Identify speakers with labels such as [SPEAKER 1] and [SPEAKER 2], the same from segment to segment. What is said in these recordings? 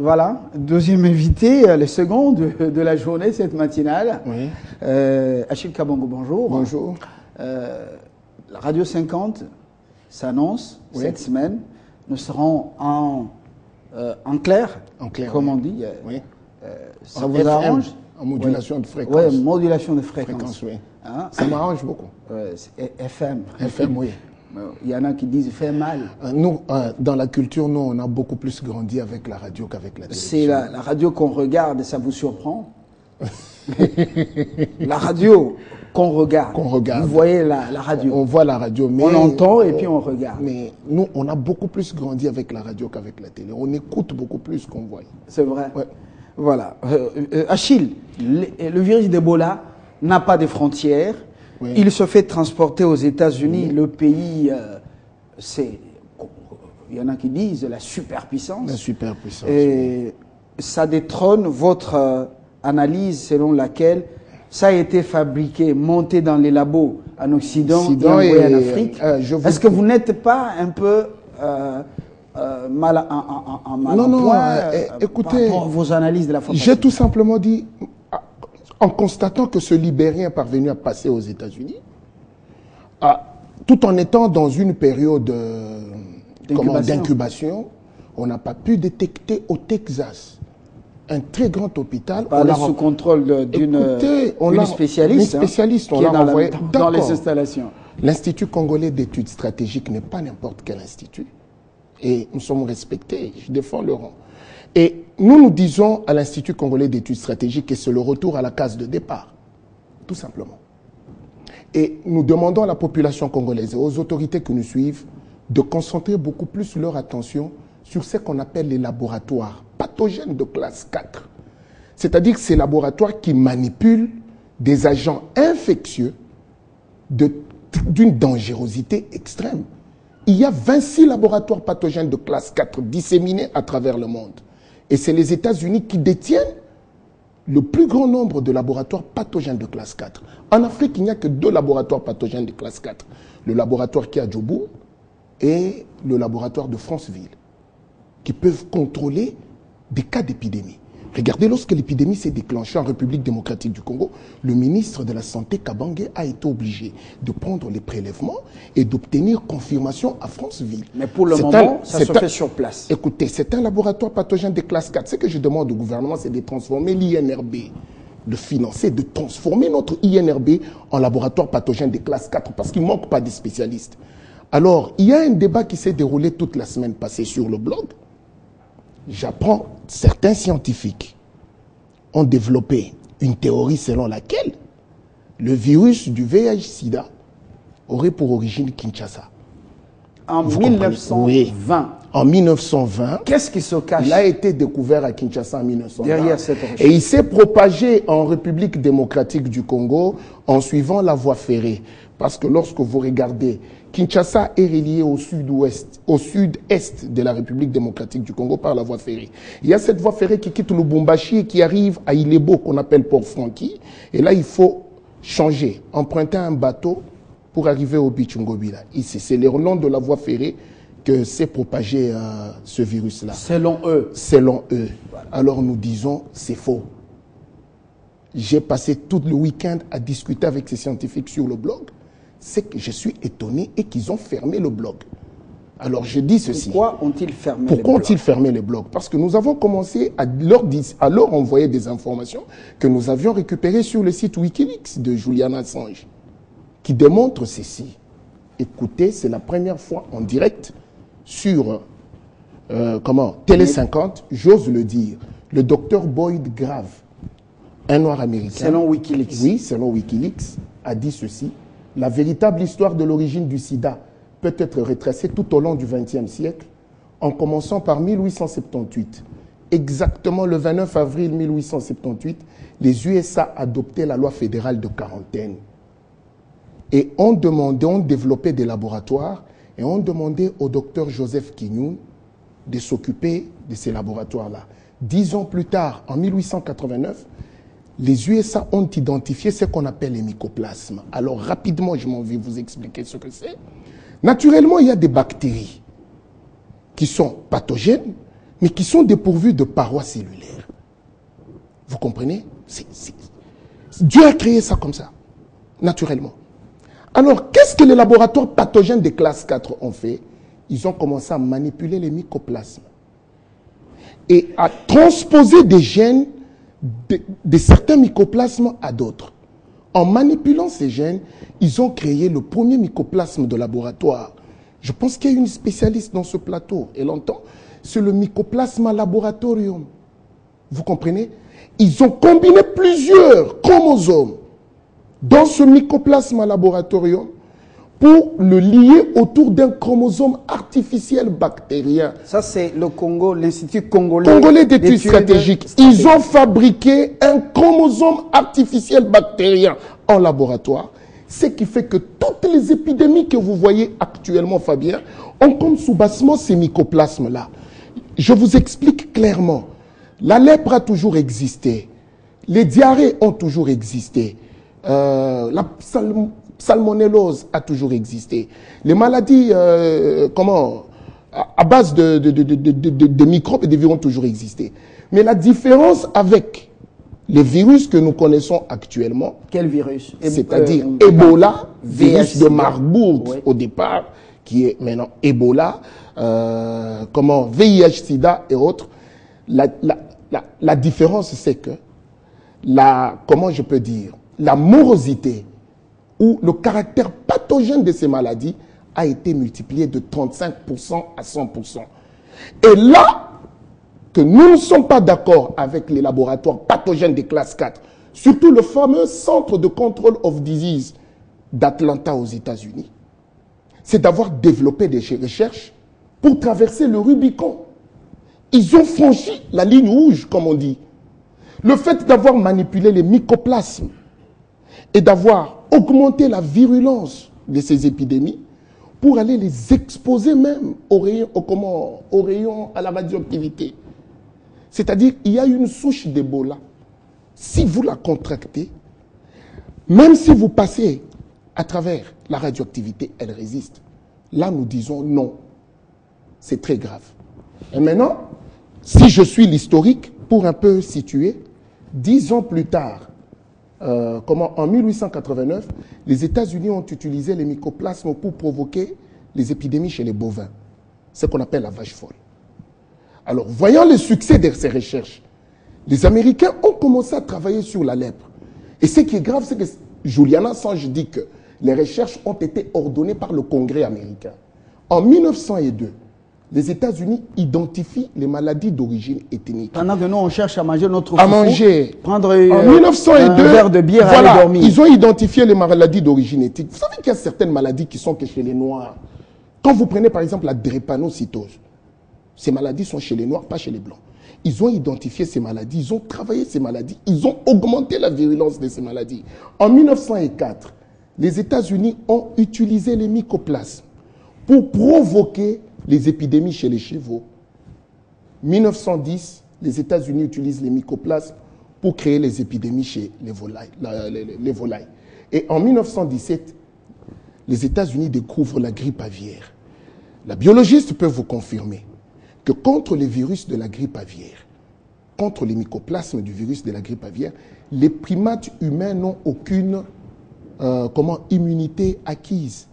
[SPEAKER 1] Voilà, deuxième invité, le second de la journée, cette matinale.
[SPEAKER 2] Oui.
[SPEAKER 1] Achille Kabongo, bonjour.
[SPEAKER 2] Bonjour.
[SPEAKER 1] La Radio 50 s'annonce cette
[SPEAKER 2] Oui.
[SPEAKER 1] semaine. Nous serons en clair, comme on dit.
[SPEAKER 2] Oui.
[SPEAKER 1] Ça
[SPEAKER 2] En
[SPEAKER 1] vous
[SPEAKER 2] FM,
[SPEAKER 1] arrange?
[SPEAKER 2] en modulation de fréquence.
[SPEAKER 1] Oui, modulation de fréquence.
[SPEAKER 2] Oui.
[SPEAKER 1] Hein?
[SPEAKER 2] Ça m'arrange beaucoup.
[SPEAKER 1] FM.
[SPEAKER 2] FM, oui.
[SPEAKER 1] Il y en a qui disent fait mal.
[SPEAKER 2] Nous, dans la culture, nous, on a beaucoup plus grandi avec la radio qu'avec la télévision.
[SPEAKER 1] C'est la radio qu'on regarde et ça vous surprend? La radio qu'on regarde.
[SPEAKER 2] Qu'on regarde.
[SPEAKER 1] Vous voyez la radio.
[SPEAKER 2] On voit la radio, mais...
[SPEAKER 1] On l'entend et puis on regarde.
[SPEAKER 2] Mais nous, on a beaucoup plus grandi avec la radio qu'avec la télé. On écoute beaucoup plus qu'on voit.
[SPEAKER 1] C'est vrai.
[SPEAKER 2] Ouais.
[SPEAKER 1] Voilà. Achille, le virus d'Ebola n'a pas de frontières.
[SPEAKER 2] Oui.
[SPEAKER 1] Il se fait transporter aux États-Unis.
[SPEAKER 2] Oui.
[SPEAKER 1] Le pays, c'est... Il y en a qui disent la superpuissance.
[SPEAKER 2] La superpuissance.
[SPEAKER 1] Et ça détrône votre analyse selon laquelle ça a été fabriqué, monté dans les labos en Occident et envoyé en Afrique. Est-ce que vous n'êtes pas un peu mal en point
[SPEAKER 2] écoutez,
[SPEAKER 1] par rapport à vos analyses de la formation?
[SPEAKER 2] J'ai tout simplement dit, en constatant que ce Libérien est parvenu à passer aux États-Unis, tout en étant dans une période d'incubation, on n'a pas pu détecter au Texas un très grand hôpital.
[SPEAKER 1] On est sous contrôle d'une spécialiste,
[SPEAKER 2] on l'a envoyé
[SPEAKER 1] dans les installations.
[SPEAKER 2] L'Institut congolais d'études stratégiques n'est pas n'importe quel institut. Et nous sommes respectés, je défends le rang. Et nous disons à l'Institut congolais d'études stratégiques que c'est le retour à la case de départ, tout simplement. Et nous demandons à la population congolaise et aux autorités que nous suivent de concentrer beaucoup plus leur attention sur ce qu'on appelle les laboratoires pathogènes de classe 4. C'est-à-dire ces laboratoires qui manipulent des agents infectieux d'une dangerosité extrême. Il y a 26 laboratoires pathogènes de classe 4 disséminés à travers le monde. Et c'est les États-Unis qui détiennent le plus grand nombre de laboratoires pathogènes de classe 4. En Afrique, il n'y a que 2 laboratoires pathogènes de classe 4. Le laboratoire qui est à Djobourg et le laboratoire de Franceville, qui peuvent contrôler des cas d'épidémie. Regardez, lorsque l'épidémie s'est déclenchée en République démocratique du Congo, le ministre de la Santé, Kabange, a été obligé de prendre les prélèvements et d'obtenir confirmation à Franceville.
[SPEAKER 1] Mais pour le moment, ça se fait sur place.
[SPEAKER 2] Écoutez, c'est un laboratoire pathogène de classe 4. Ce que je demande au gouvernement, c'est de transformer l'INRB, de financer, de transformer notre INRB en laboratoire pathogène de classe 4 parce qu'il ne manque pas de spécialistes. Alors, il y a un débat qui s'est déroulé toute la semaine passée sur le blog. J'apprends, certains scientifiques ont développé une théorie selon laquelle le virus du VIH-Sida aurait pour origine Kinshasa.
[SPEAKER 1] En 1920.
[SPEAKER 2] Oui. En 1920.
[SPEAKER 1] Qu'est-ce qui se cache?
[SPEAKER 2] Il a été découvert à Kinshasa en 1920.
[SPEAKER 1] Derrière cette recherche.
[SPEAKER 2] Et il s'est propagé en République démocratique du Congo en suivant la voie ferrée. Parce que lorsque vous regardez, Kinshasa est relié au sud-ouest, au sud-est de la République démocratique du Congo par la voie ferrée. Il y a cette voie ferrée qui quitte Lubumbashi et qui arrive à Ilebo, qu'on appelle Port-Franqui. Et là, il faut changer, emprunter un bateau pour arriver au Bichungobila. Ici, c'est le long de la voie ferrée que s'est propagé ce virus-là.
[SPEAKER 1] Selon eux.
[SPEAKER 2] Selon eux. Voilà. Alors nous disons, c'est faux. J'ai passé tout le week-end à discuter avec ces scientifiques sur le blog. C'est que je suis étonné et qu'ils ont fermé le blog. Alors je dis ceci.
[SPEAKER 1] Pourquoi ont-ils fermé
[SPEAKER 2] les blogs? Pourquoi ont-ils fermé les blogs? Parce que nous avons commencé à leur envoyer des informations que nous avions récupérées sur le site Wikileaks de Julian Assange, qui démontre ceci. Écoutez, c'est la première fois en direct sur Télé 50, j'ose le dire, le docteur Boyd Grave, un noir américain.
[SPEAKER 1] Selon Wikileaks.
[SPEAKER 2] Oui, selon Wikileaks, a dit ceci. La véritable histoire de l'origine du sida peut être retracée tout au long du XXe siècle, en commençant par 1878. Exactement le 29 avril 1878, les USA adoptaient la loi fédérale de quarantaine. Et on développait des laboratoires et on demandait au docteur Joseph Kinyoun de s'occuper de ces laboratoires-là. 10 ans plus tard, en 1889, les USA ont identifié ce qu'on appelle les mycoplasmes. Alors rapidement, je m'en vais vous expliquer ce que c'est. Naturellement, il y a des bactéries qui sont pathogènes, mais qui sont dépourvus de parois cellulaires. Vous comprenez? Dieu a créé ça comme ça, naturellement. Alors, qu'est-ce que les laboratoires pathogènes des classes 4 ont fait? Ils ont commencé à manipuler les mycoplasmes et à transposer des gènes de certains mycoplasmes à d'autres. En manipulant ces gènes, ils ont créé le premier mycoplasme de laboratoire. Je pense qu'il y a une spécialiste dans ce plateau, elle entend. C'est le Mycoplasma laboratorium. Vous comprenez? Ils ont combiné plusieurs chromosomes dans ce Mycoplasma laboratorium pour le lier autour d'un chromosome artificiel bactérien.
[SPEAKER 1] Ça, c'est le Congo, l'Institut congolais
[SPEAKER 2] d'études stratégiques. Ils ont fabriqué un chromosome artificiel bactérien en laboratoire. Ce qui fait que toutes les épidémies que vous voyez actuellement, Fabien, ont comme soubassement ces mycoplasmes-là. Je vous explique clairement. La lèpre a toujours existé. Les diarrhées ont toujours existé. La salmonellose a toujours existé. Les maladies à base de microbes et de virus ont toujours existé. Mais la différence avec les virus que nous connaissons actuellement...
[SPEAKER 1] Quel virus?
[SPEAKER 2] C'est-à-dire Ebola, virus de Marburg au départ, qui est maintenant Ebola, VIH-Sida et autres. La différence, c'est que la morosité ou le caractère pathogène de ces maladies a été multiplié de 35% à 100%. Et là, que nous ne sommes pas d'accord avec les laboratoires pathogènes des classes 4, surtout le fameux Centre de Control of Disease d'Atlanta aux États-Unis, c'est d'avoir développé des recherches pour traverser le Rubicon. Ils ont franchi la ligne rouge, comme on dit. Le fait d'avoir manipulé les mycoplasmes et d'avoir augmenté la virulence de ces épidémies pour aller les exposer même au rayon à la radioactivité. C'est-à-dire, il y a une souche d'Ebola. Si vous la contractez, même si vous passez à travers la radioactivité, elle résiste. Là, nous disons non. C'est très grave. Et maintenant, si je suis l'historique, pour un peu situer, 10 ans plus tard, en 1889, les États-Unis ont utilisé les mycoplasmes pour provoquer les épidémies chez les bovins. Ce qu'on appelle la vache folle. Alors, voyant le succès de ces recherches, les Américains ont commencé à travailler sur la lèpre. Et ce qui est grave, c'est que Julian Assange dit que les recherches ont été ordonnées par le Congrès américain. En 1902, les États-Unis identifient les maladies d'origine ethnique.
[SPEAKER 1] Pendant que nous, on cherche à manger notre
[SPEAKER 2] foufou,
[SPEAKER 1] prendre
[SPEAKER 2] en 1902,
[SPEAKER 1] un verre de bière, aller dormir.
[SPEAKER 2] Ils ont identifié les maladies d'origine ethnique. Vous savez qu'il y a certaines maladies qui sont que chez les Noirs. Quand vous prenez par exemple la drépanocytose, ces maladies sont chez les Noirs, pas chez les Blancs. Ils ont identifié ces maladies, ils ont travaillé ces maladies, ils ont augmenté la virulence de ces maladies. En 1904, les États-Unis ont utilisé les mycoplasmes pour provoquer les épidémies chez les chevaux. 1910, les États-Unis utilisent les mycoplasmes pour créer les épidémies chez les volailles. Et en 1917, les États-Unis découvrent la grippe aviaire. La biologiste peut vous confirmer que contre les virus de la grippe aviaire, contre les mycoplasmes du virus de la grippe aviaire, les primates humains n'ont aucune immunité acquise.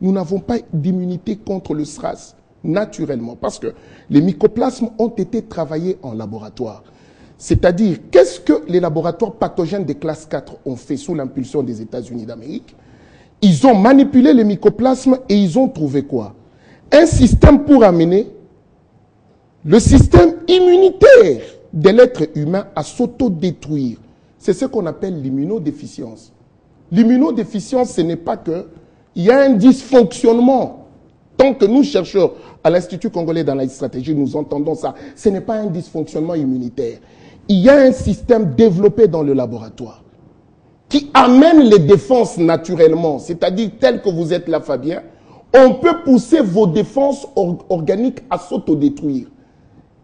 [SPEAKER 2] Nous n'avons pas d'immunité contre le SRAS, naturellement, parce que les mycoplasmes ont été travaillés en laboratoire. C'est-à-dire, qu'est-ce que les laboratoires pathogènes des classes 4 ont fait sous l'impulsion des États-Unis d'Amérique? Ils ont manipulé les mycoplasmes et ils ont trouvé quoi? Un système pour amener le système immunitaire de l'être humain à s'autodétruire. C'est ce qu'on appelle l'immunodéficience. L'immunodéficience, ce n'est pas que il y a un dysfonctionnement. Tant que nous, chercheurs à l'Institut congolais d'analyse stratégique, nous entendons ça, ce n'est pas un dysfonctionnement immunitaire. Il y a un système développé dans le laboratoire qui amène les défenses naturellement, c'est-à-dire tel que vous êtes là, Fabien, on peut pousser vos défenses organiques à s'autodétruire.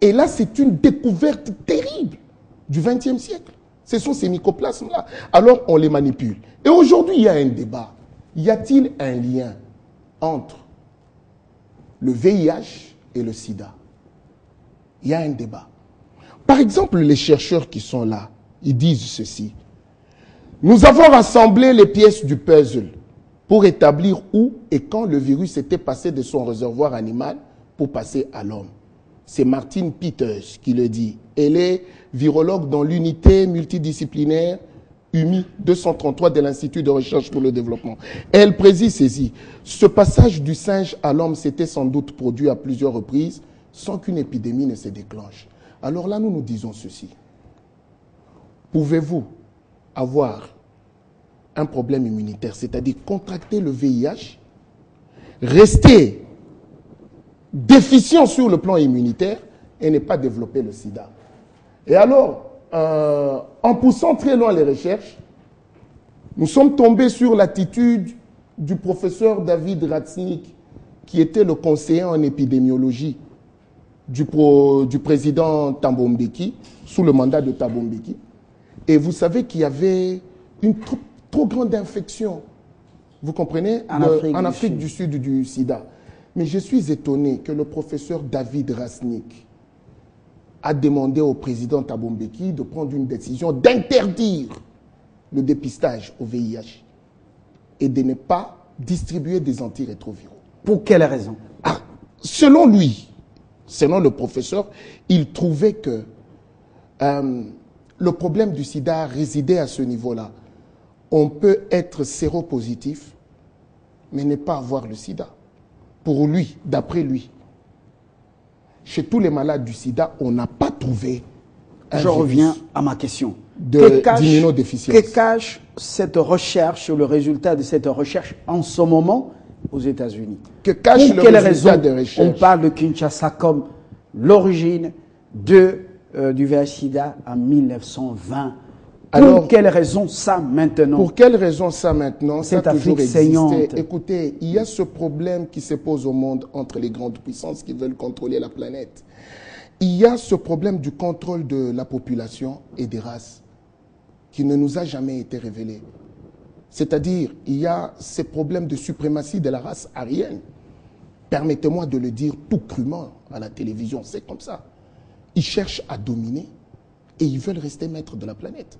[SPEAKER 2] Et là, c'est une découverte terrible du XXe siècle. Ce sont ces mycoplasmes-là. Alors, on les manipule. Et aujourd'hui, il y a un débat. Y a-t-il un lien entre le VIH et le sida? il y a un débat. Par exemple, les chercheurs qui sont là, ils disent ceci. Nous avons rassemblé les pièces du puzzle pour établir où et quand le virus était passé de son réservoir animal pour passer à l'homme. C'est Martine Peters qui le dit. Elle est virologue dans l'unité multidisciplinaire UMI 233 de l'Institut de recherche pour le développement. Elle précise ceci. Ce passage du singe à l'homme s'était sans doute produit à plusieurs reprises sans qu'une épidémie ne se déclenche. Alors là, nous nous disons ceci. Pouvez-vous avoir un problème immunitaire, c'est-à-dire contracter le VIH, rester déficient sur le plan immunitaire et ne pas développer le sida? Et alors, en poussant très loin les recherches, nous sommes tombés sur l'attitude du professeur David Ratznick, qui était le conseiller en épidémiologie du président Thabo Mbeki, sous le mandat de Thabo Mbeki. Et vous savez qu'il y avait une trop grande infection, vous comprenez, en Afrique du Sud du sida. Mais je suis étonné que le professeur David Ratznick a demandé au président Thabo Mbeki de prendre une décision d'interdire le dépistage au VIH et de ne pas distribuer des antirétroviraux.
[SPEAKER 1] Pour quelle raison?
[SPEAKER 2] Selon lui, selon le professeur, il trouvait que le problème du sida résidait à ce niveau-là. On peut être séropositif, mais ne pas avoir le sida. Pour lui, d'après lui. Chez tous les malades du sida, on n'a pas trouvé un
[SPEAKER 1] Je reviens à ma question.
[SPEAKER 2] d'immunodéficience.
[SPEAKER 1] Que cache cette recherche, le résultat de cette recherche en ce moment aux États-Unis?
[SPEAKER 2] Que cache le résultat de recherche?
[SPEAKER 1] On parle de Kinshasa comme l'origine du VIH-Sida en 1920. Pour quelle raison ça maintenant?
[SPEAKER 2] Pour quelle raison ça maintenant? Ça a toujours existé.
[SPEAKER 1] Saignante.
[SPEAKER 2] Écoutez, il y a ce problème qui se pose au monde entre les grandes puissances qui veulent contrôler la planète. Il y a ce problème du contrôle de la population et des races qui ne nous a jamais été révélé. C'est-à-dire, il y a ces problèmes de suprématie de la race aryenne. Permettez-moi de le dire tout crûment à la télévision, c'est comme ça. Ils cherchent à dominer et ils veulent rester maîtres de la planète.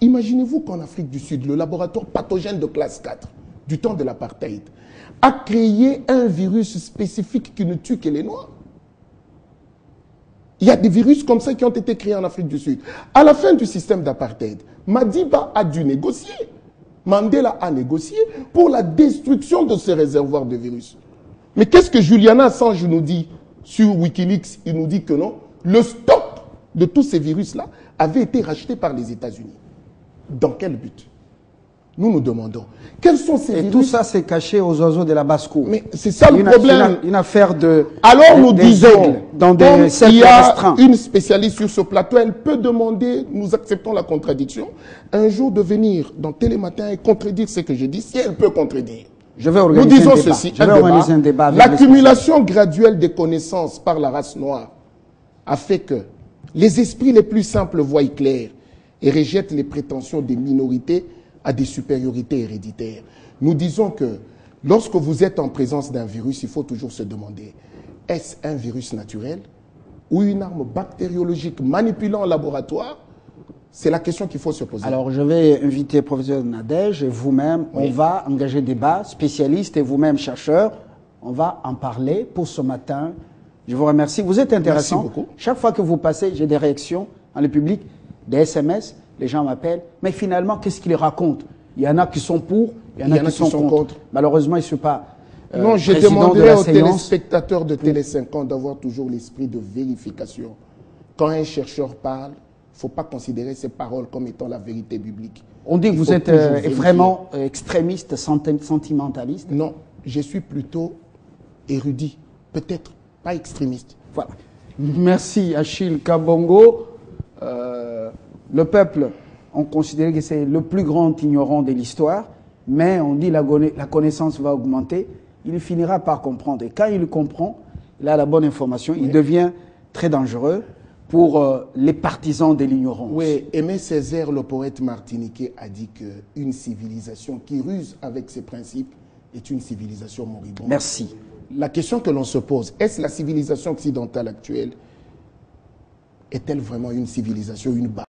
[SPEAKER 2] Imaginez-vous qu'en Afrique du Sud, le laboratoire pathogène de classe 4, du temps de l'apartheid, a créé un virus spécifique qui ne tue que les Noirs. Il y a des virus comme ça qui ont été créés en Afrique du Sud. À la fin du système d'apartheid, Madiba a dû négocier. Mandela a négocié pour la destruction de ces réservoirs de virus. Mais qu'est-ce que Julian Assange nous dit sur Wikileaks? Il nous dit que non, le stock de tous ces virus-là avait été racheté par les États-Unis. Dans quel but? Nous nous demandons. Quels sont ces virus?
[SPEAKER 1] Et tout ça, c'est caché aux oiseaux de la basse-cour.
[SPEAKER 2] Mais c'est ça le problème.
[SPEAKER 1] Une affaire de...
[SPEAKER 2] Alors nous disons,
[SPEAKER 1] dans des cercles
[SPEAKER 2] il y a
[SPEAKER 1] restreints.
[SPEAKER 2] une spécialiste sur ce plateau, elle peut demander, nous acceptons la contradiction, un jour de venir dans Télématin et contredire ce que je dis, si elle peut contredire.
[SPEAKER 1] Je vais organiser
[SPEAKER 2] nous disons ceci,
[SPEAKER 1] un débat.
[SPEAKER 2] L'accumulation graduelle des connaissances par la race noire a fait que les esprits les plus simples voient clair et rejettent les prétentions des minorités à des supériorités héréditaires. Nous disons que lorsque vous êtes en présence d'un virus, il faut toujours se demander, est-ce un virus naturel ou une arme bactériologique manipulée en laboratoire? C'est la question qu'il faut se poser.
[SPEAKER 1] Alors, je vais inviter le professeur Nadège et vous-même, oui. On va engager débat, spécialistes et vous-même, chercheurs. On va en parler pour ce matin. Je vous remercie. Vous êtes intéressant.
[SPEAKER 2] Merci beaucoup.
[SPEAKER 1] Chaque fois que vous passez, j'ai des réactions dans le public, des SMS, les gens m'appellent. Mais finalement, qu'est-ce qu'ils racontent? Il y en a qui sont pour, il y en a qui sont contre. Malheureusement, ils ne sont pas
[SPEAKER 2] non, je demanderai aux téléspectateurs de Télé 50 d'avoir toujours l'esprit de vérification. Quand un chercheur parle, il ne faut pas considérer ses paroles comme étant la vérité biblique.
[SPEAKER 1] On dit que vous êtes vraiment extrémiste, sentimentaliste.
[SPEAKER 2] Non, je suis plutôt érudit, peut-être pas extrémiste.
[SPEAKER 1] Voilà. Merci Achille Kabongo. Le peuple, on considère que c'est le plus grand ignorant de l'histoire, mais on dit que la connaissance va augmenter. Il finira par comprendre. Et quand il comprend, il a la bonne information, il devient très dangereux pour les partisans de l'ignorance.
[SPEAKER 2] Oui, Aimé Césaire, le poète martiniquais, a dit qu'une civilisation qui ruse avec ses principes est une civilisation moribonde.
[SPEAKER 1] Merci.
[SPEAKER 2] La question que l'on se pose, est-ce la civilisation occidentale actuelle est-elle vraiment une civilisation, une base?